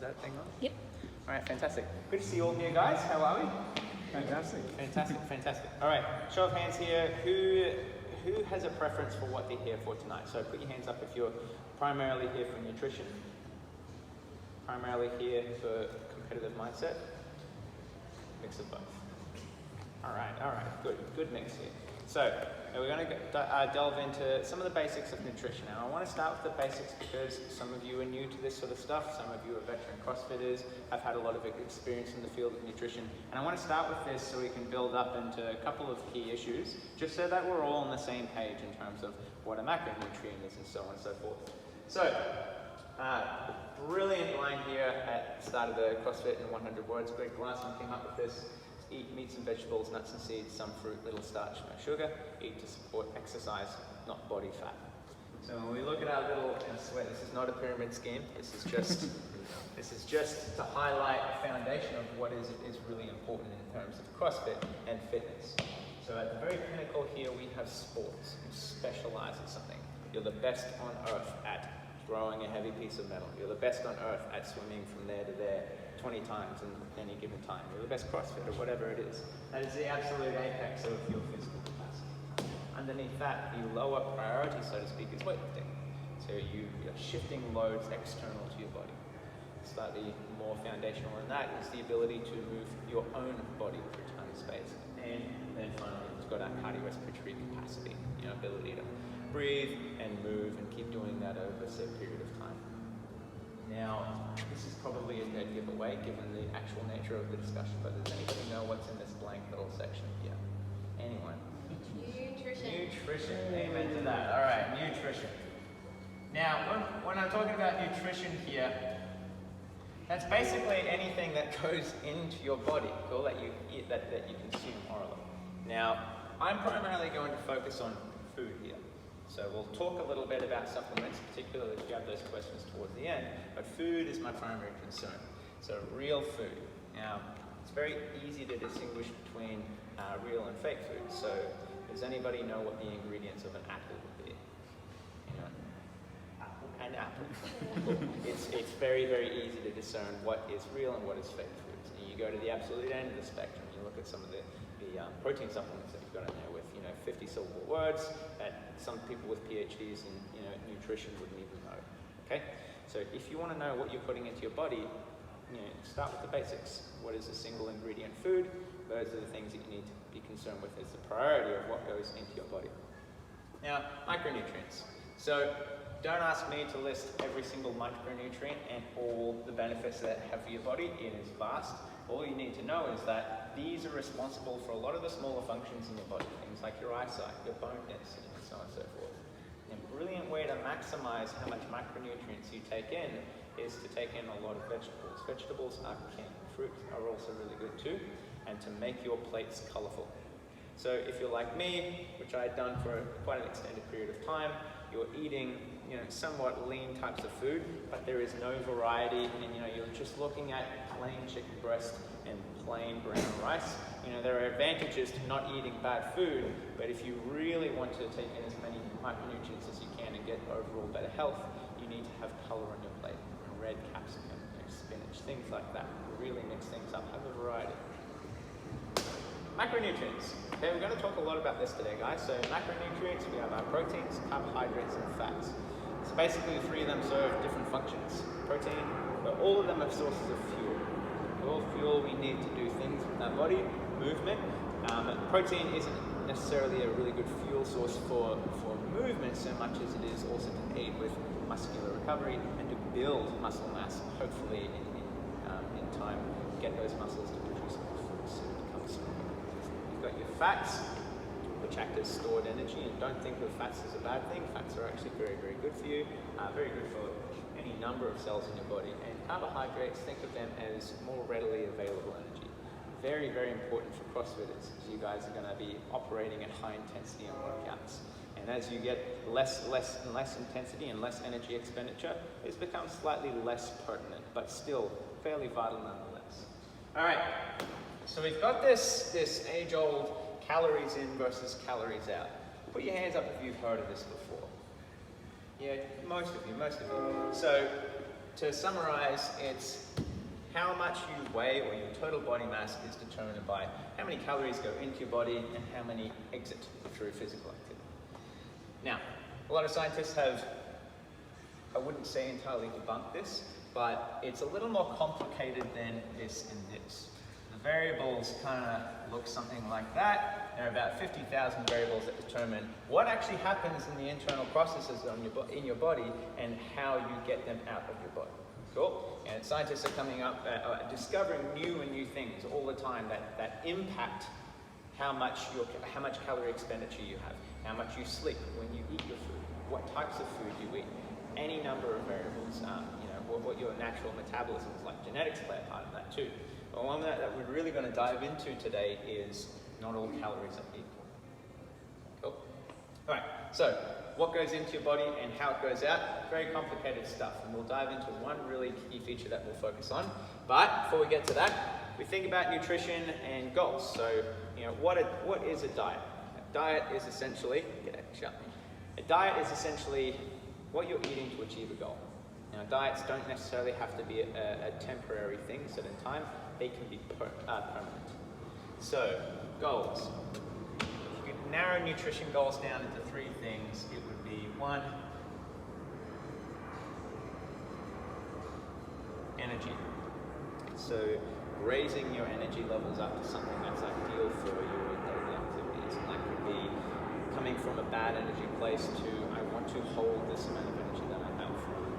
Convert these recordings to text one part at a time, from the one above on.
that thing on? Yep. All right, fantastic. Good to see you all here, guys. How are we? Fantastic. Fantastic, fantastic. All right, show of hands here. Who has a preference for what they're here for tonight? So put your hands up if you're primarily here for nutrition, primarily here for competitive mindset, mix of both. All right, good mix here. So we're going to delve into some of the basics of nutrition. Now I want to start with the basics because some of you are new to this sort of stuff, some of you are veteran CrossFitters, have had a lot of experience in the field of nutrition, and I want to start with this so we can build up into a couple of key issues, just so that we're all on the same page in terms of what a macronutrient is and so on and so forth. So, brilliant line here at the start of the CrossFit in 100 words. Greg Glassman came up with this. Eat meats and vegetables, nuts and seeds, some fruit, little starch, no sugar. Eat to support exercise, not body fat. So when we look at our little, I swear this is not a pyramid scheme. This is just to highlight the foundation of what is really important in terms of CrossFit and fitness. So at the very pinnacle here we have sports. You specialize in something. You're the best on earth at throwing a heavy piece of metal. You're the best on earth at swimming from there to there 20 times in any given time. You're the best CrossFit or whatever it is. That is the absolute apex of your physical capacity. Underneath that, the lower priority, so to speak, is weightlifting. So you're shifting loads external to your body. Slightly more foundational than that is the ability to move your own body through time and space. And then finally, it's got our cardiorespiratory capacity, ability to breathe and move and keep doing that over a set period of time. Now, this is probably a dead giveaway given the actual nature of the discussion, but does anybody know what's in this blank little section here? Anyone? Nutrition. Nutrition. Amen to that. All right, nutrition. Now, when I'm talking about nutrition here, that's basically anything that goes into your body, cool, that you eat, that you consume orally. Now, I'm primarily going to focus on food here. So we'll talk a little bit about supplements, particularly if you have those questions towards the end, but food is my primary concern. So real food. Now, it's very easy to distinguish between real and fake food. So does anybody know what the ingredients of an apple would be? An apple. It's very, very easy to discern what is real and what is fake foods. And you go to the absolute end of the spectrum, you look at some of the protein supplements that you've got in there with 50 syllable words that some people with PhDs in nutrition wouldn't even know. Okay, so if you want to know what you're putting into your body, start with the basics. What is a single ingredient food? Those are the things that you need to be concerned with as the priority of what goes into your body. Now, micronutrients. So don't ask me to list every single micronutrient and all the benefits that have for your body. It is vast. All you need to know is that these are responsible for a lot of the smaller functions in your body, things like your eyesight, your bone density, and so on and so forth. And a brilliant way to maximize how much macronutrients you take in is to take in a lot of vegetables. Vegetables are king. Fruit are also really good too, and to make your plates colorful. So if you're like me, which I had done for quite an extended period of time, you're eating somewhat lean types of food, but there is no variety, and you're just looking at plain chicken breast and plain brown rice. There are advantages to not eating bad food, but if you really want to take in as many micronutrients as you can and get overall better health, you need to have color on your plate. Red capsicum, spinach, things like that. Really mix things up, have a variety. Macronutrients. Okay, we're going to talk a lot about this today, guys. So macronutrients, we have our proteins, carbohydrates, and fats. So basically, the three of them serve different functions. Protein, but all of them are sources of fuel. All fuel we need to do things with our body, movement. Protein isn't necessarily a really good fuel source for movement so much as it is also to aid with muscular recovery and to build muscle mass, hopefully in time get those muscles to produce more force and become stronger. You've got your fats, which act as stored energy, and don't think of fats as a bad thing. Fats are actually very, very good for you, very good for any number of cells in your body. And carbohydrates, think of them as more readily available energy. Very, very important for CrossFitters, because you guys are going to be operating at high intensity on workouts. And as you get less and less intensity and less energy expenditure, it's become slightly less pertinent, but still fairly vital nonetheless. All right, so we've got this age-old calories in versus calories out. Put your hands up if you've heard of this before. Yeah, most of you. So to summarize, it's how much you weigh or your total body mass is determined by how many calories go into your body and how many exit through physical activity. Now, a lot of scientists have, I wouldn't say entirely debunked this, but it's a little more complicated than this and this. The variables kind of look something like that. There are about 50,000 variables that determine what actually happens in the internal processes in your body and how you get them out of your body. Cool? And scientists are coming up, discovering new and new things all the time that impact how much calorie expenditure you have, how much you sleep when you eat your food, what types of food you eat, any number of variables. What your natural metabolism is like. Genetics play a part of that too. But one that we're really going to dive into today is not all calories are equal. Cool? All right, so what goes into your body and how it goes out, very complicated stuff. And we'll dive into one really key feature that we'll focus on. But before we get to that, we think about nutrition and goals. So, what is a diet? A diet is essentially, what you're eating to achieve a goal. Now, diets don't necessarily have to be a temporary thing, set in time. They can be permanent. So, goals. If you could narrow nutrition goals down into three things, it would be 1, energy. So, raising your energy levels up to something that's ideal for your daily activities. And that could be coming from a bad energy place to, I want to hold this amount of energy that I have.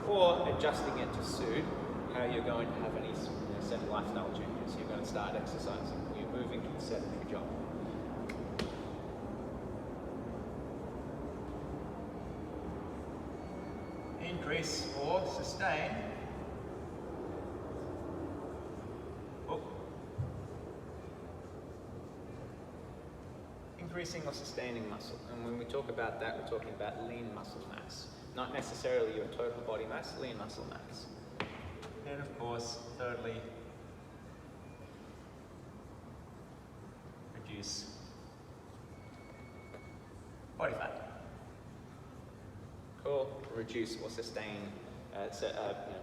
Or adjusting it to suit how you're going to have any set of lifestyle changes. You're going to start exercising, or you're moving to a sedentary job. Increase or sustain. Increasing or sustaining muscle. And when we talk about that, we're talking about lean muscle mass. Not necessarily your total body mass, lean muscle mass. And of course, thirdly, reduce body fat. Cool. Reduce or sustain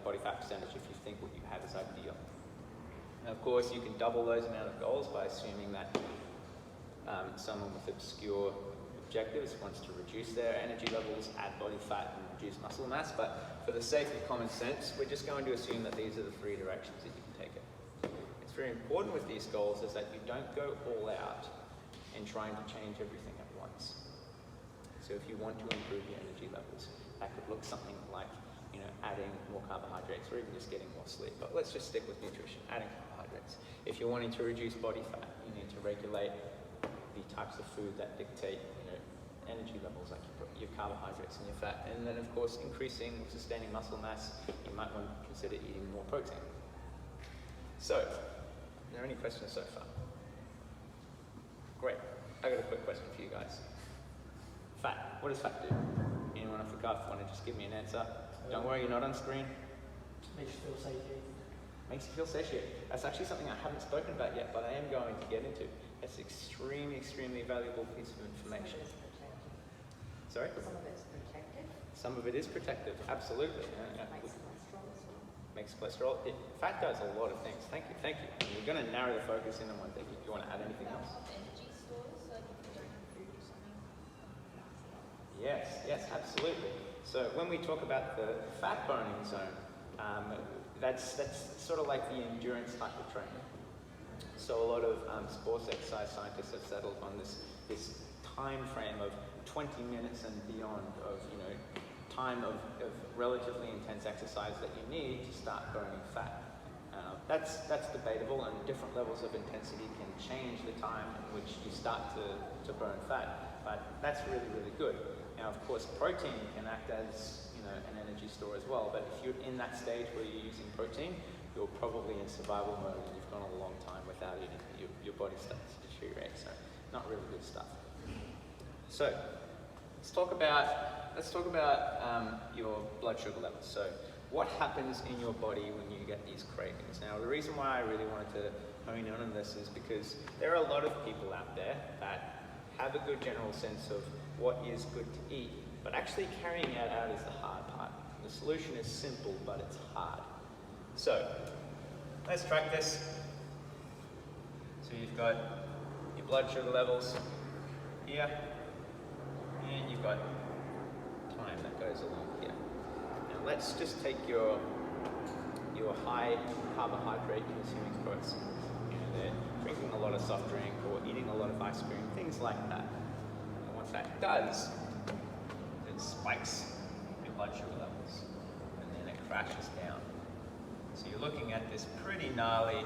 body fat percentage if you think what you have is ideal. And of course, you can double those amount of goals by assuming that someone with obscure objectives wants to reduce their energy levels, add body fat, and reduce muscle mass. But for the sake of common sense, we're just going to assume that these are the three directions that you can take it. It's very important with these goals is that you don't go all out in trying to change everything at once. So if you want to improve your energy levels, that could look something like, adding more carbohydrates or even just getting more sleep. But let's just stick with nutrition, adding carbohydrates. If you're wanting to reduce body fat, you need to regulate the types of food that dictate, energy levels, like your carbohydrates and your fat. And then, of course, increasing, sustaining muscle mass, you might want to consider eating more protein. So, are there any questions so far? Great. I got a quick question for you guys. Fat. What does fat do? Anyone off the cuff want to just give me an answer? Don't worry, you're not on screen. Makes you feel satiated. Makes you feel satiated. That's actually something I haven't spoken about yet, but I am going to get into. It's an extremely, extremely valuable piece of information. Sorry? Some of it's protective. Some of it is protective, absolutely. Makes cholesterol as well. Makes cholesterol. Fat does a lot of things. Thank you. And we're going to narrow the focus in on one thing. Do you want to add anything else? Energy stores, like if you don't have food or something. Yes, absolutely. So when we talk about the fat burning zone, that's sort of like the endurance type of training. So a lot of sports exercise scientists have settled on this time frame of 20 minutes and beyond of time of relatively intense exercise that you need to start burning fat. That's debatable, and different levels of intensity can change the time in which you start to burn fat. But that's really, really good. Now, of course, protein can act as an energy store as well. But if you're in that stage where you're using protein, you're probably in survival mode and you've gone a long time without eating. Your body starts to deteriorate. So, not really good stuff. So, let's talk about your blood sugar levels. So, what happens in your body when you get these cravings? Now, the reason why I really wanted to hone in on this is because there are a lot of people out there that have a good general sense of what is good to eat, but actually carrying that out is the hard part. The solution is simple, but it's hard. So, let's track this. So you've got your blood sugar levels here, and you've got time that goes along here. Now let's just take your high carbohydrate consuming person. You know, they're drinking a lot of soft drink or eating a lot of ice cream, things like that. And what that does, it spikes your blood sugar levels, and then it crashes down. So you're looking at this pretty gnarly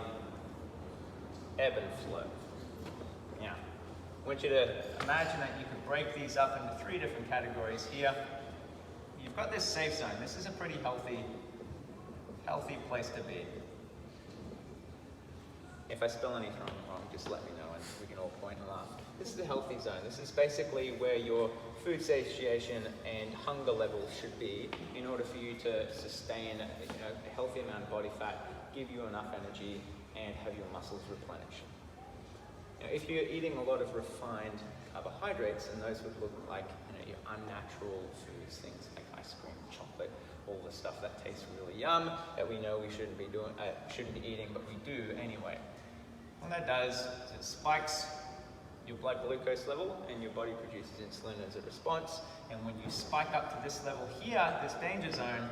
ebb and flow. Now, I want you to imagine that you could break these up into 3 different categories here. You've got this safe zone. This is a pretty healthy place to be. If I spell anything wrong, just let me know and we can all point and laugh. This is a healthy zone. This is basically where your food satiation and hunger levels should be in order for you to sustain a healthy amount of body fat, give you enough energy, and have your muscles replenish. Now, if you're eating a lot of refined carbohydrates, and those would look like your unnatural foods, things like ice cream, chocolate, all the stuff that tastes really yum that we know we shouldn't be eating, but we do anyway. What that does is it spikes your blood glucose level, and your body produces insulin as a response. And when you spike up to this level here, this danger zone,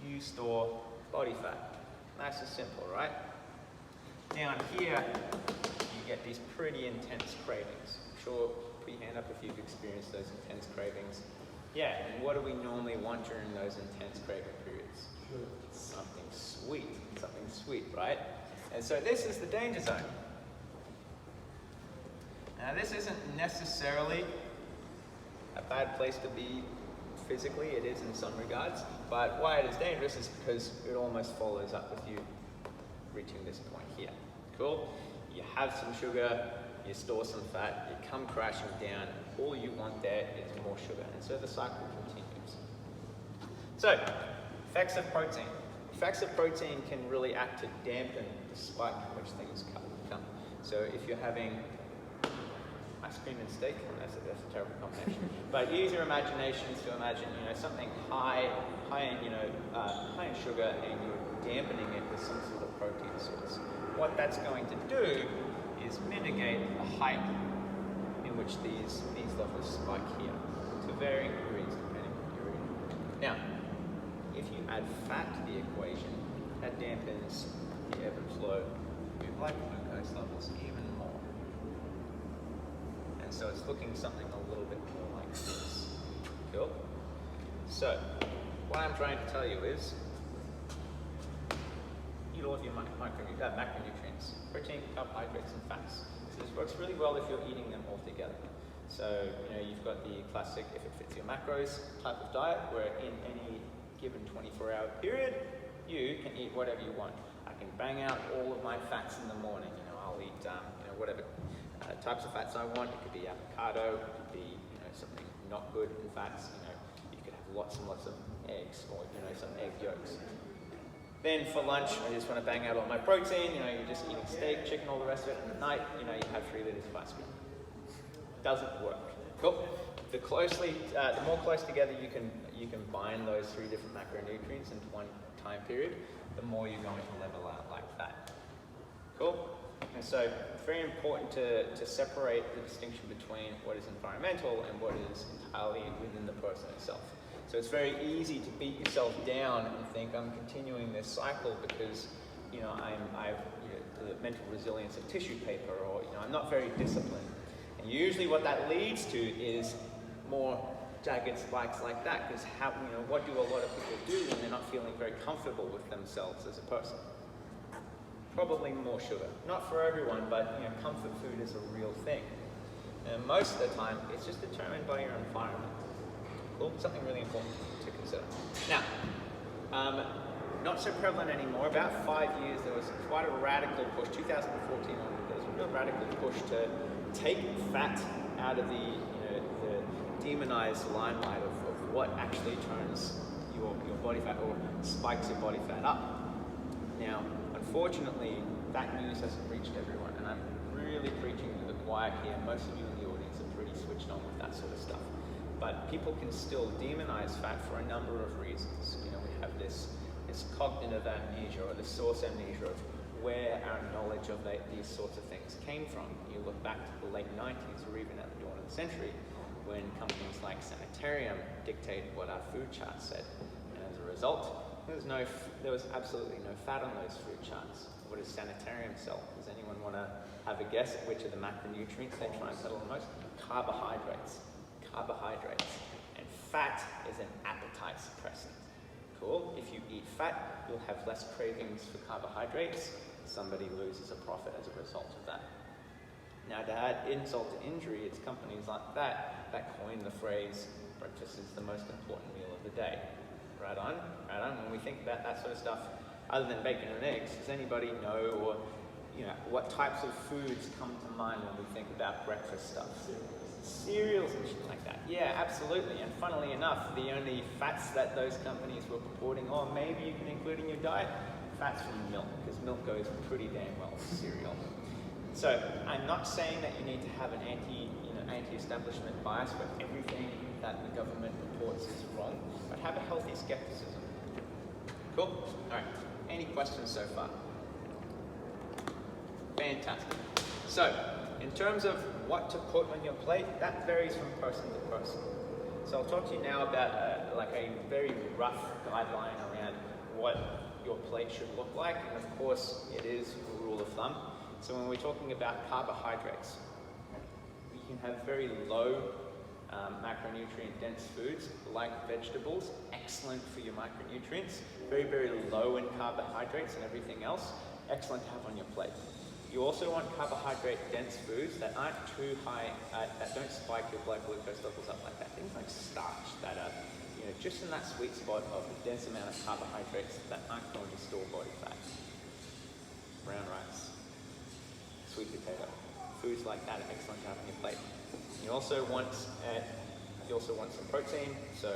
you store body fat. Nice and simple, right? Down here, you get these pretty intense cravings. I'm sure, put your hand up if you've experienced those intense cravings. Yeah, and what do we normally want during those intense craving periods? Something sweet, right? And so this is the danger zone. Now this isn't necessarily a bad place to be physically, it is in some regards, but why it is dangerous is because it almost follows up with you reaching this point here. Cool? You have some sugar, you store some fat, you come crashing down, all you want there is more sugar, and so the cycle continues. So, effects of protein. Effects of protein can really act to dampen the spike in which things come. So if you're having ice cream and steak, that's a terrible combination. But use your imaginations to imagine, something high in sugar, and you're dampening it with some sort of protein source. What that's going to do is mitigate the height in which these levels spike here to varying degrees depending on your eating. Now, if you add fat to the equation, that dampens the ebb and flow of your blood glucose levels even more. And so it's looking something a little bit more like this. Cool? So, what I'm trying to tell you is, eat all of your macronutrients, protein, carbohydrates, and fats. So this works really well if you're eating them all together. So, you've got the classic, if it fits your macros, type of diet, where in any given 24-hour period, you can eat whatever you want. I can bang out all of my fats in the morning. I'll eat, whatever types of fats I want. It could be avocado, it could be, something not good in fats. You could have lots and lots of eggs, or, some egg yolks. Then for lunch, I just want to bang out all my protein. You're just eating steak, chicken, all the rest of it. And at night, you have 3 liters of ice cream. Doesn't work. Cool. The more close together you can bind those 3 different macronutrients into one time period, the more you're going to level out like that. Cool. And so it's very important to separate the distinction between what is environmental and what is entirely within the person itself. So it's very easy to beat yourself down and think, I'm continuing this cycle because, I've the mental resilience of tissue paper, or, I'm not very disciplined. And usually what that leads to is more jagged spikes like that, because what do a lot of people do when they're not feeling very comfortable with themselves as a person? Probably more sugar. Not for everyone, but comfort food is a real thing. And most of the time, it's just determined by your environment. Cool? Something really important to consider. Now, not so prevalent anymore. About 5 years, there was quite a radical push. 2014 onward, there was a real radical push to take fat out of the demonized limelight of what actually turns your body fat or spikes your body fat up. Now, unfortunately, that news hasn't reached everyone, and I'm really preaching to the choir here. Most of you in the audience are pretty switched on with that sort of stuff. But people can still demonize fat for a number of reasons. You know, we have this cognitive amnesia or the source amnesia of where our knowledge of these sorts of things came from. You look back to the late 90s or even at the dawn of the century when companies like Sanitarium dictated what our food charts said. And as a result, there was absolutely no fat on those food charts. What does Sanitarium sell? Does anyone want to have a guess at which of the macronutrients they try and sell the most? Carbohydrates. Carbohydrates. And fat is an appetite suppressant. Cool. If you eat fat, you'll have less cravings for carbohydrates. Somebody loses a profit as a result of that. Now, to add insult to injury, it's companies like that coined the phrase, breakfast is the most important meal of the day. Right on, right on. When we think about that sort of stuff, other than bacon and eggs, does anybody know, or what types of foods come to mind when we think about breakfast stuff? Cereals and shit like that. Yeah, absolutely. And funnily enough, the only fats that those companies were purporting, or maybe you can include in your diet, fats from milk, because milk goes pretty damn well with cereal. So I'm not saying that you need to have an anti-establishment bias where everything that the government reports is wrong, but have a healthy skepticism. Cool? All right. Any questions so far? Fantastic. So, in terms of what to put on your plate, that varies from person to person. So I'll talk to you now about a very rough guideline around what your plate should look like, and of course it is a rule of thumb. So when we're talking about carbohydrates, you can have very low macronutrient dense foods like vegetables, excellent for your micronutrients, very, very low in carbohydrates and everything else, excellent to have on your plate. You also want carbohydrate dense foods that aren't too high, that don't spike your blood glucose levels up like that. Things like starch that are just in that sweet spot of a dense amount of carbohydrates that aren't going to store body fat. Brown rice, sweet potato, foods like that are excellent to have on your plate. You also want some protein, so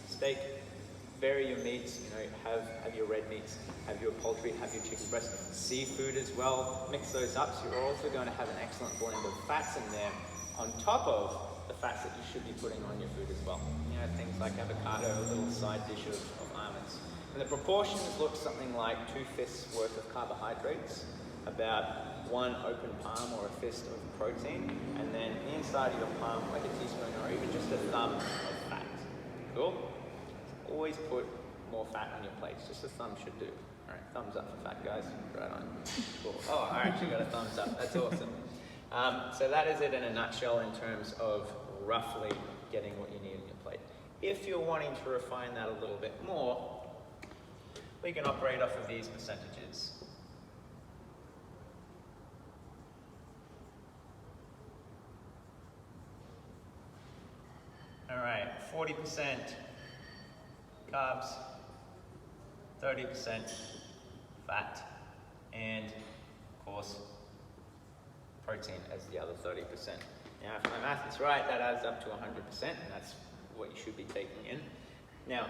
steak, vary your meats, have your red meats, have your poultry, have your chicken breast, seafood as well, mix those up, so you're also going to have an excellent blend of fats in there on top of the fats that you should be putting on your food as well. Things like avocado, a little side dish of almonds. And the proportions look something like 2 fists worth of carbohydrates, about 1 open palm or a fist of protein, and then inside of your palm, like a teaspoon or even just a thumb of fat. Cool? Always put more fat on your plates, just a thumb should do. All right, thumbs up for fat guys, right on. Cool. Oh, I actually got a thumbs up, that's awesome. So that is it in a nutshell in terms of roughly getting what you need on your plate. If you're wanting to refine that a little bit more, we can operate off of these percentages. All right, 40% carbs, 30% fat, and of course, protein as the other 30%. Now, if my math is right, that adds up to 100%, and that's what you should be taking in. Now,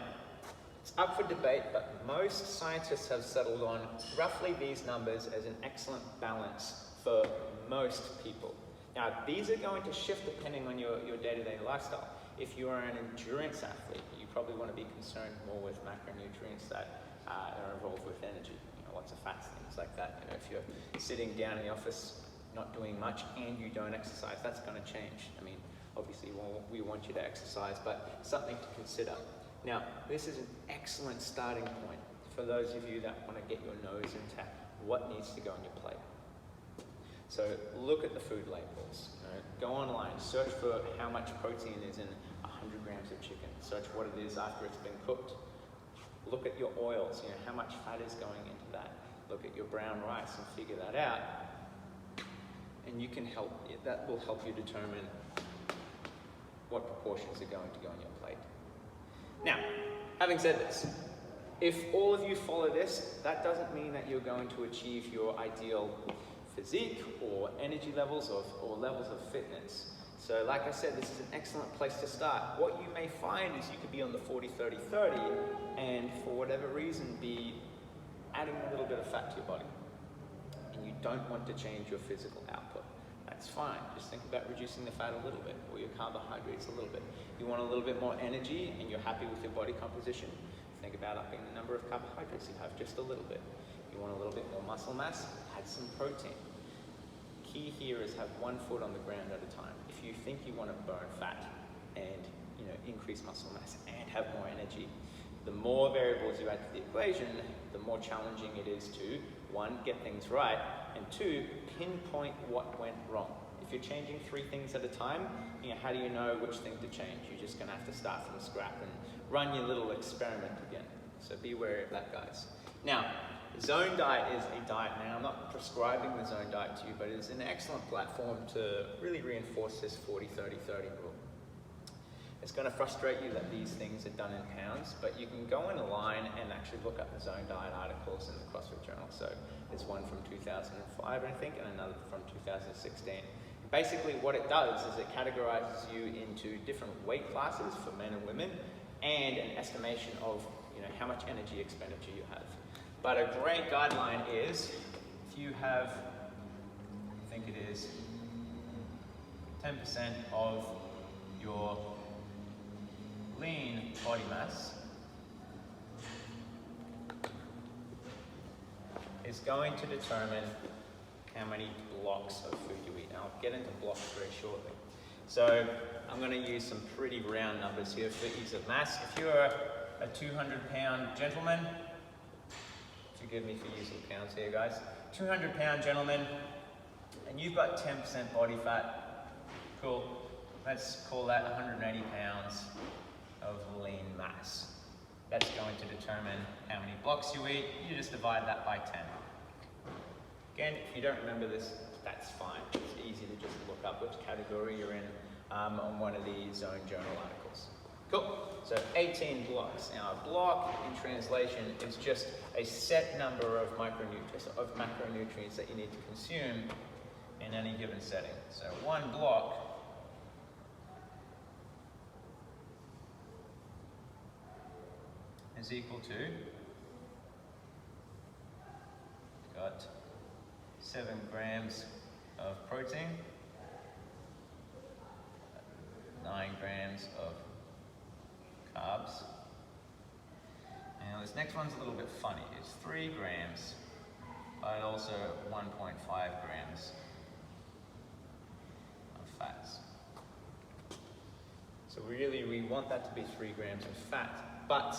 it's up for debate, but most scientists have settled on roughly these numbers as an excellent balance for most people. Now, these are going to shift depending on your day-to-day lifestyle. If you are an endurance athlete, you probably want to be concerned more with macronutrients that are involved with energy, lots of fats, things like that. If you're sitting down in the office, not doing much, and you don't exercise, that's going to change. I mean, obviously we want you to exercise, but something to consider. Now, this is an excellent starting point for those of you that want to get your nose into what needs to go on your plate. So look at the food labels. Go online, search for how much protein is in 100 grams of chicken. Search what it is after it's been cooked. Look at your oils, how much fat is going into that. Look at your brown rice and figure that out. And that will help you determine what proportions are going to go on your plate. Now, having said this, if all of you follow this, that doesn't mean that you're going to achieve your ideal physique or energy levels or levels of fitness. So like I said, this is an excellent place to start. What you may find is you could be on the 40-30-30 and for whatever reason be adding a little bit of fat to your body. And you don't want to change your physical output. that's fine. Just think about reducing the fat a little bit, or your carbohydrates a little bit. You want a little bit more energy and you're happy with your body composition, think about upping the number of carbohydrates you have just a little bit. You want a little bit more muscle mass, add some protein. Key here is have one foot on the ground at a time. If you think you want to burn fat and increase muscle mass and have more energy, the more variables you add to the equation, the more challenging it is to, one, get things right, and two, pinpoint what went wrong. If you're changing 3 things at a time, how do you know which thing to change? You're just going to have to start from scratch and run your little experiment again. So be wary of that, guys. Now, Zone Diet is a diet. Now, I'm not prescribing the Zone Diet to you, but it's an excellent platform to really reinforce this 40-30-30 rule. It's going to frustrate you that these things are done in pounds, but you can go online and actually look up the Zone Diet articles in the CrossFit Journal. So there's one from 2005, I think, and another from 2016. Basically, what it does is it categorizes you into different weight classes for men and women, and an estimation of how much energy expenditure you have. But a great guideline is if you have, I think it is 10% of your lean body mass is going to determine how many blocks of food you eat. And I'll get into blocks very shortly. So I'm going to use some pretty round numbers here for ease of mass. If you're a 200-pound gentleman, forgive me for using pounds here, guys, 200-pound gentleman, and you've got 10% body fat, cool. Let's call that 180 pounds of lean mass. That's going to determine how many blocks you eat. You just divide that by 10. Again, if you don't remember this, that's fine. It's easy to just look up which category you're in on one of the Zone Journal articles. Cool. So 18 blocks. Now, a block in translation is just a set number of macronutrients that you need to consume in any given setting. So one block is equal to, got 7 grams of protein, 9 grams of carbs. Now this next one's a little bit funny. It's 3 grams, but also 1.5 grams of fats. So really we want that to be 3 grams of fat, but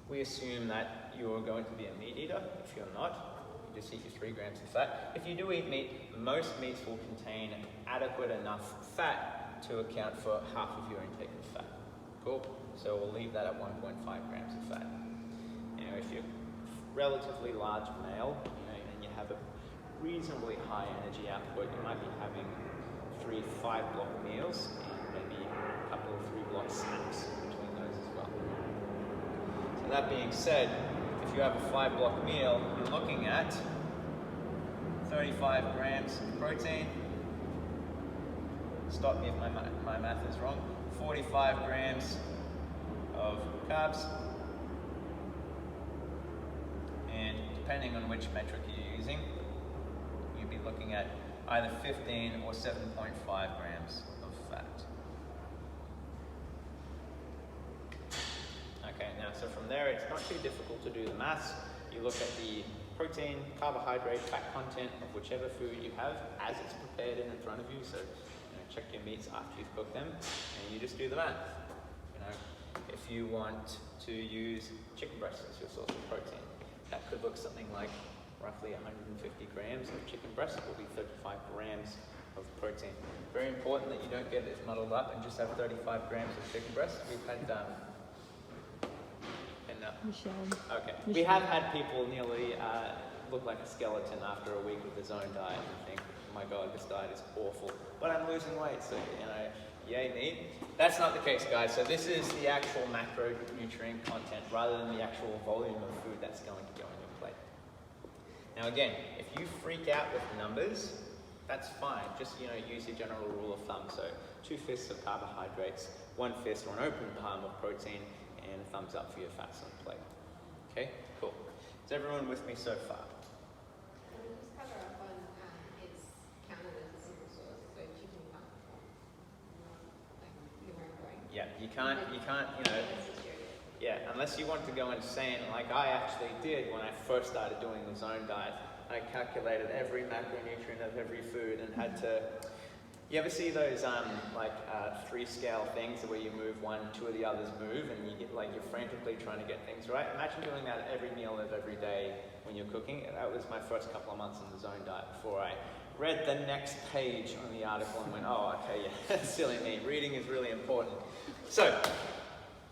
we assume that you're going to be a meat eater. If you're not, you just eat your 3 grams of fat. If you do eat meat, most meats will contain adequate enough fat to account for half of your intake of fat. Cool? So we'll leave that at 1.5 grams of fat. If you're relatively large male, and you have a reasonably high energy output, you might be having 3 5-block meals and maybe a couple of 3-block snacks between those as well. So that being said, if you have a 5-block meal, you're looking at 35 grams of protein. Stop me if my math is wrong. 45 grams of carbs. And depending on which metric you're using, you'd be looking at either 15 or 7.5 grams of fat. Okay, now so from there it's not too difficult to do the maths. You look at the protein, carbohydrate, fat content of whichever food you have as it's prepared in front of you. So check your meats after you've cooked them, and you just do the math. If you want to use chicken breast as your source of protein, that could look something like roughly 150 grams of chicken breast will be 35 grams of protein. Very important that you don't get it muddled up and just have 35 grams of chicken breast. We've had Michelle. Okay. We have had people nearly look like a skeleton after a week with the Zone Diet and think, oh my God, this diet is awful, but I'm losing weight, so yay me. That's not the case, guys. So this is the actual macronutrient content rather than the actual volume of food that's going to go on your plate. Now again, if you freak out with numbers, that's fine. Just use your general rule of thumb. So 2 fists of carbohydrates, 1 fist or an open palm of protein, and a thumbs up for your fats on the plate. Okay, cool. Is everyone with me so far? Can we just cover up on its counted as a single Yeah, you can't, yeah, unless you want to go insane, like I actually did when I first started doing the zone diet. I calculated every macronutrient of every food and had to. You ever see those 3-scale things where you move one, two of the others move, and you get like you're frantically trying to get things right? Imagine doing that at every meal of every day when you're cooking. That was my first couple of months in the zone diet before I read the next page on the article and went, oh, okay, yeah, silly me. Reading is really important. So,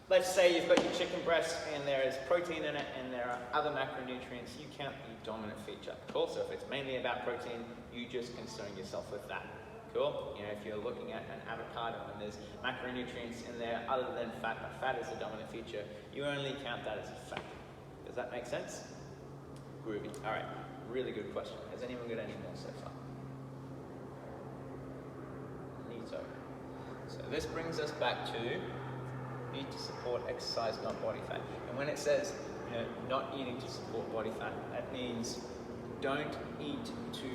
let's say you've got your chicken breast and there is protein in it and there are other macronutrients. You count the dominant feature. Cool. So if it's mainly about protein, you just concern yourself with that. Cool. You know, if you're looking at an avocado and there's macronutrients in there other than fat, but fat is a dominant feature, you only count that as a factor. Does that make sense? Groovy. All right. Really good question. Has anyone got any more so far? Neato. So this brings us back to eat to support exercise, not body fat. And when it says, not eating to support body fat, that means don't eat to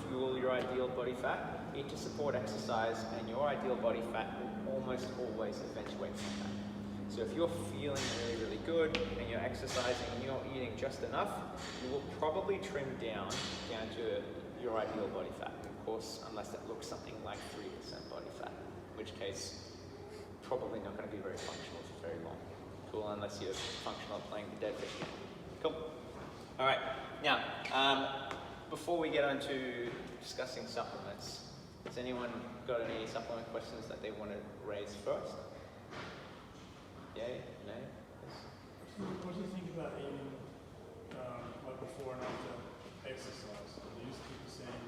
fuel your ideal body fat. Eat to support exercise, and your ideal body fat will almost always eventuate from that. So if you're feeling really, really good and you're exercising and you're eating just enough, you will probably trim down to your ideal body fat. Of course, unless it looks something like 3% body fat, in which case probably not going to be very functional for very long. Cool, unless you're functional playing the dead fish game. Cool. All right. Now, before we get on to discussing supplements, has anyone got any supplement questions that they want to raise first? Yay? No? Yes? What do you think about eating like before and after exercise? Do you used to keep the same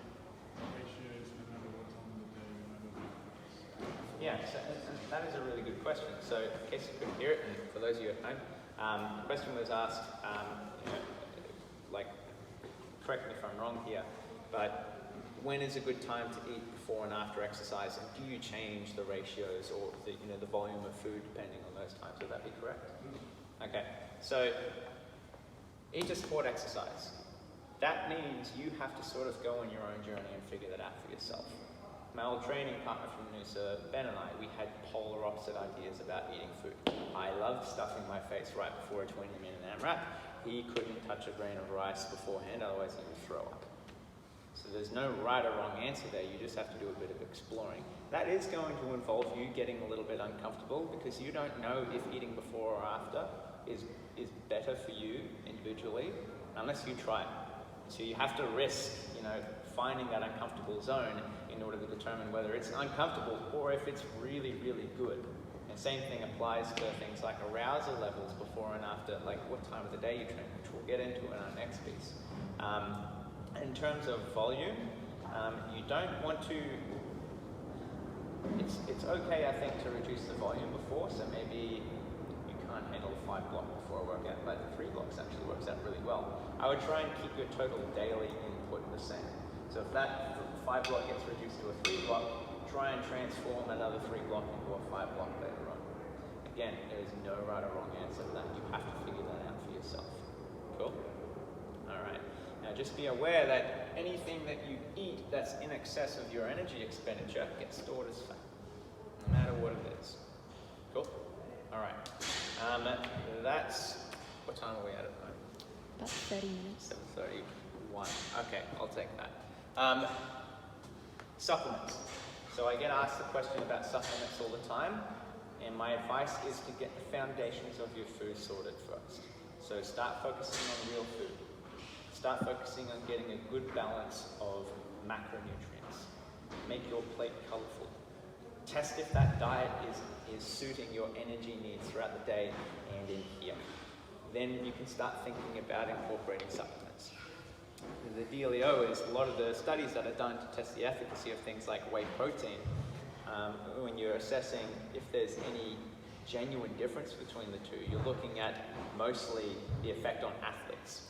ratios no matter what time of the day, no matter what? Yeah, so, and that is a really good question. So, in case you couldn't hear it, and for those of you at home, the question was asked, correct me if I'm wrong here, but when is a good time to eat before and after exercise, and do you change the ratios or the volume of food depending on those times? Would that be correct? Okay, so eat to support exercise. That means you have to sort of go on your own journey and figure that out for yourself. My old training partner from Noosa, Ben and I, we had polar opposite ideas about eating food. I loved stuffing my face right before a 20-minute AMRAP. He couldn't touch a grain of rice beforehand, otherwise he would throw up. So there's no right or wrong answer there, you just have to do a bit of exploring. That is going to involve you getting a little bit uncomfortable because you don't know if eating before or after is better for you individually unless you try it. So you have to risk, finding that uncomfortable zone in order to determine whether it's uncomfortable or if it's really, really good. And same thing applies to things like arousal levels before and after, like what time of the day you train, which we'll get into in our next piece. In terms of volume, you don't want to, it's okay, I think, to reduce the volume before, so maybe you can't handle a 5-block before a workout, but 3 blocks actually works out really well. I would try and keep your total daily input the same. So if that 5-block gets reduced to a 3-block, try and transform another 3-block into a 5-block later on. Again, there is no right or wrong answer to that. You have to figure that out for yourself. Cool? All right. Now just be aware that anything that you eat that's in excess of your energy expenditure gets stored as fat, no matter what it is. Cool? All right. That's, what time are we at the moment? About 30 minutes. 7:31. Okay, I'll take that. Supplements. So I get asked the question about supplements all the time, and my advice is to get the foundations of your food sorted first. So start focusing on real food. Start focusing on getting a good balance of macronutrients. Make your plate colorful. Test if that diet is suiting your energy needs throughout the day and in here. Then you can start thinking about incorporating supplements. The dealio is a lot of the studies that are done to test the efficacy of things like whey protein, when you're assessing if there's any genuine difference between the two, you're looking at mostly the effect on athletes.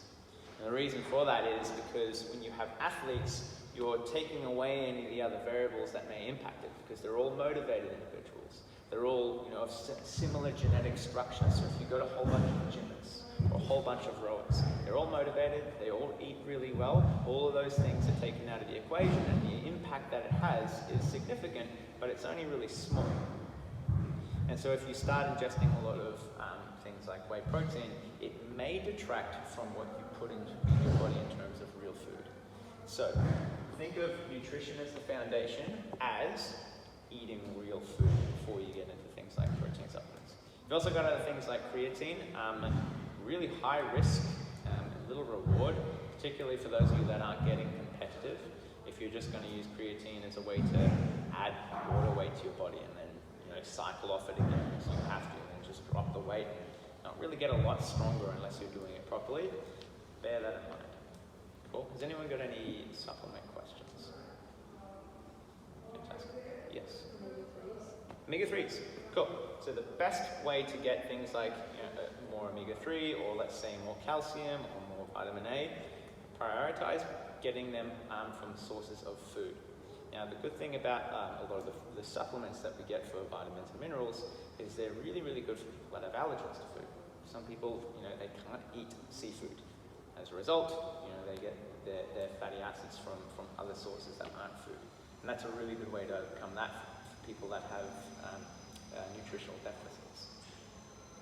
And the reason for that is because when you have athletes, you're taking away any of the other variables that may impact it, because they're all motivated individuals. They're all, of similar genetic structure. So if you got a whole bunch of gymnasts or a whole bunch of rowers, they're all motivated, they all eat really well. All of those things are taken out of the equation, and the impact that it has is significant, but it's only really small. And so if you start ingesting a lot of things like whey protein, it may detract from what you put into your body in terms of real food. So think of nutrition as the foundation as eating real food before you get into things like protein supplements. You've also got other things like creatine, really high risk, little reward, particularly for those of you that aren't getting competitive. If you're just going to use creatine as a way to add water weight to your body and then cycle off it again if you have to, and then just drop the weight, not really get a lot stronger unless you're doing it properly. Bear that in mind. Cool. Has anyone got any supplement questions? Fantastic. Yes. Omega-3s. Cool. So the best way to get things like more omega-3, or let's say more calcium or more vitamin A, prioritize getting them from sources of food. Now the good thing about a lot of the supplements that we get for vitamins and minerals is they're really, really good for people that have allergens to food. Some people, they can't eat seafood. As a result, they get their fatty acids from other sources that aren't food. And that's a really good way to overcome that for people that have nutritional deficits.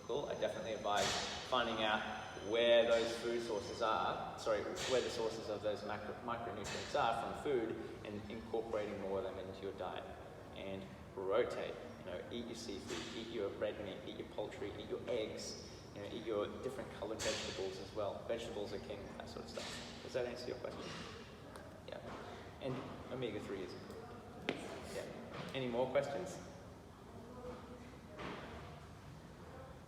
Cool. I definitely advise finding out where those food sources are, where the sources of those micronutrients are from food, and incorporating more of them into your diet. And rotate. Eat your seafood, eat your red meat, eat your poultry, eat your eggs, eat your different colored vegetables as well. Vegetables are king, that sort of stuff. Does that answer your question? Yeah. And omega-3 is good. Yeah. Any more questions?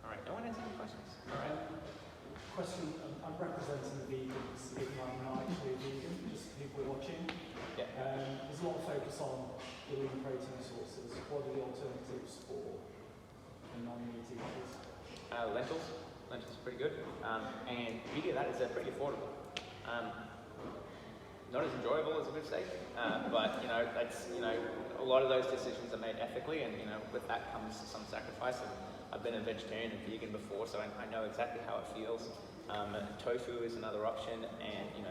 All right, no one has any questions? All right. Question, I'm representing the vegans, even though I'm not actually a vegan, just people watching. Yeah. There's a lot of focus on the lean protein sources. What are the alternatives for the non-meat eaters? Lentils. Lentils are pretty good. And beauty of that is they're pretty affordable. Not as enjoyable as a good steak, but that's a lot of those decisions are made ethically, and with that comes some sacrifice. And I've been a vegetarian and vegan before, so I know exactly how it feels. Tofu is another option, and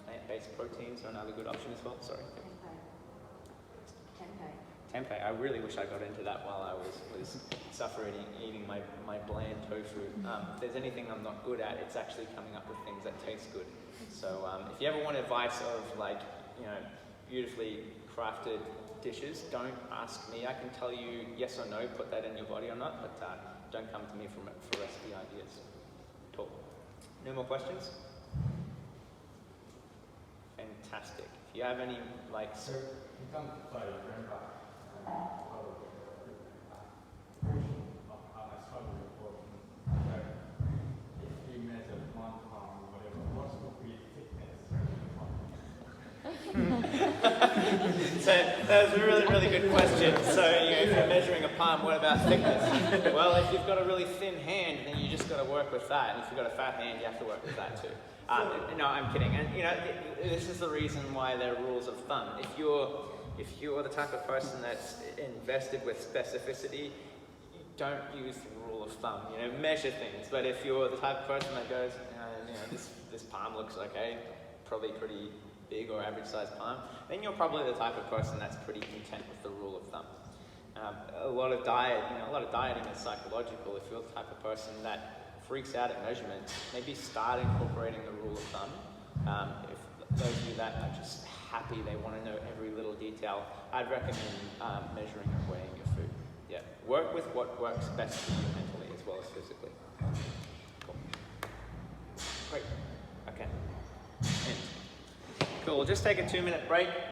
plant-based proteins are another good option as well. Sorry. Tempeh. I really wish I got into that while I was suffering eating my bland tofu. If there's anything I'm not good at, it's actually coming up with things that taste good. So if you ever want advice of beautifully crafted dishes, don't ask me. I can tell you yes or no, put that in your body or not, but don't come to me for recipe ideas. Cool. No more questions? Fantastic. If you have any Sir, you come by your grandpa. If he measured 1 pound, whatever, what would be thickness? So that was a really, really good question. So if you're measuring a palm, what about thickness? Well, if you've got a really thin hand, then you just got to work with that. And if you've got a fat hand, you have to work with that too. No, I'm kidding. And this is the reason why there are rules of thumb. If you're the type of person that's invested with specificity, don't use the rule of thumb. Measure things. But if you're the type of person that goes, this palm looks okay, probably pretty big or average sized palm, then you're probably the type of person that's pretty content with the rule of thumb. A lot of dieting is psychological. If you're the type of person that freaks out at measurements, maybe start incorporating the rule of thumb. If those of you that are just happy, they want to know every little detail, I'd recommend measuring and weighing your food. Yeah, work with what works best for you mentally as well as physically. Cool. Great. Okay. Cool. We'll just take a 2-minute break.